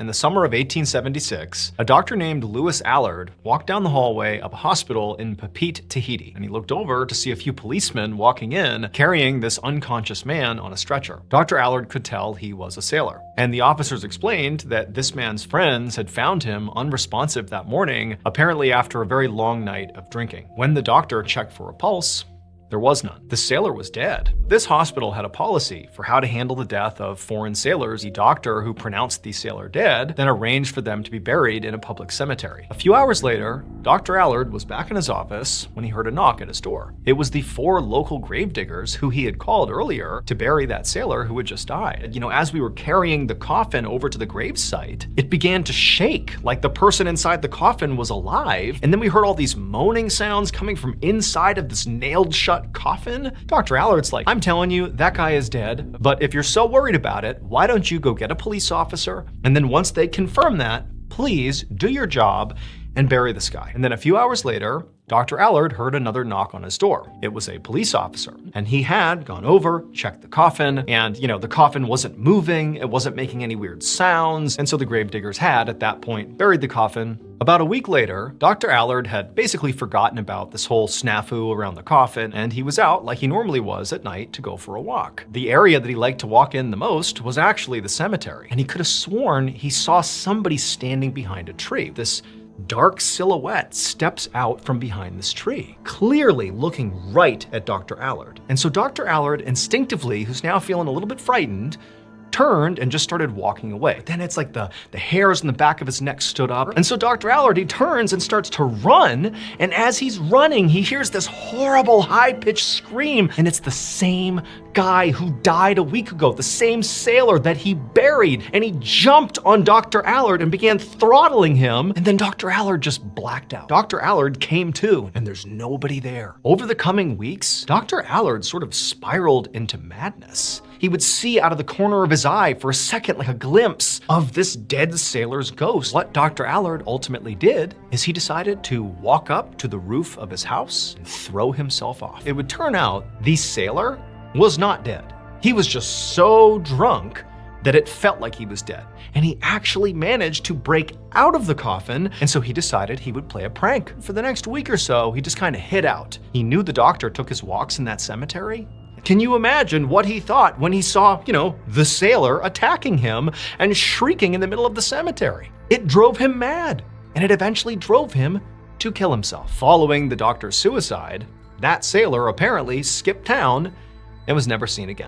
In the summer of 1876, a doctor named Louis Allard walked down the hallway of a hospital in Papeete, Tahiti, and he looked over to see a few policemen walking in carrying this unconscious man on a stretcher. Dr. Allard could tell he was a sailor, and the officers explained that this man's friends had found him unresponsive that morning, apparently after a very long night of drinking. When the doctor checked for a pulse, there was none. The sailor was dead. This hospital had a policy for how to handle the death of foreign sailors. The doctor who pronounced the sailor dead then arranged for them to be buried in a public cemetery. A few hours later, Dr. Allard was back in his office when he heard a knock at his door. It was the 4 local gravediggers who he had called earlier to bury that sailor who had just died. As we were carrying the coffin over to the gravesite, it began to shake like the person inside the coffin was alive. And then we heard all these moaning sounds coming from inside of this nailed shut coffin. Dr. Allard's like, I'm telling you, that guy is dead, but if you're so worried about it, why don't you go get a police officer? And then once they confirm that, please do your job and bury this guy. And then a few hours later, Dr. Allard heard another knock on his door. It was a police officer, and he had gone over, checked the coffin, and the coffin wasn't moving, it wasn't making any weird sounds, and so the gravediggers had, at that point, buried the coffin. About a week later, Dr. Allard had basically forgotten about this whole snafu around the coffin, and he was out, like he normally was at night, to go for a walk. The area that he liked to walk in the most was actually the cemetery, and he could have sworn he saw somebody standing behind a tree. This dark silhouette steps out from behind this tree, clearly looking right at Dr. Allard. And so Dr. Allard instinctively, who's now feeling a little bit frightened, turned and just started walking away. Then it's like the hairs in the back of his neck stood up. And so Dr. Allard, he turns and starts to run. And as he's running, he hears this horrible high-pitched scream. And it's the same guy who died a week ago, the same sailor that he buried. And he jumped on Dr. Allard and began throttling him. And then Dr. Allard just blacked out. Dr. Allard came to, and there's nobody there. Over the coming weeks, Dr. Allard sort of spiraled into madness. He would see out of the corner of his eye for a second like a glimpse of this dead sailor's ghost. What Dr. Allard ultimately did is he decided to walk up to the roof of his house and throw himself off. It would turn out the sailor was not dead. He was just so drunk that it felt like he was dead. And he actually managed to break out of the coffin, and so he decided he would play a prank. For the next week or so, he just kind of hid out. He knew the doctor took his walks in that cemetery. Can you imagine what he thought when he saw, the sailor attacking him and shrieking in the middle of the cemetery? It drove him mad, and it eventually drove him to kill himself. Following the doctor's suicide, that sailor apparently skipped town and was never seen again.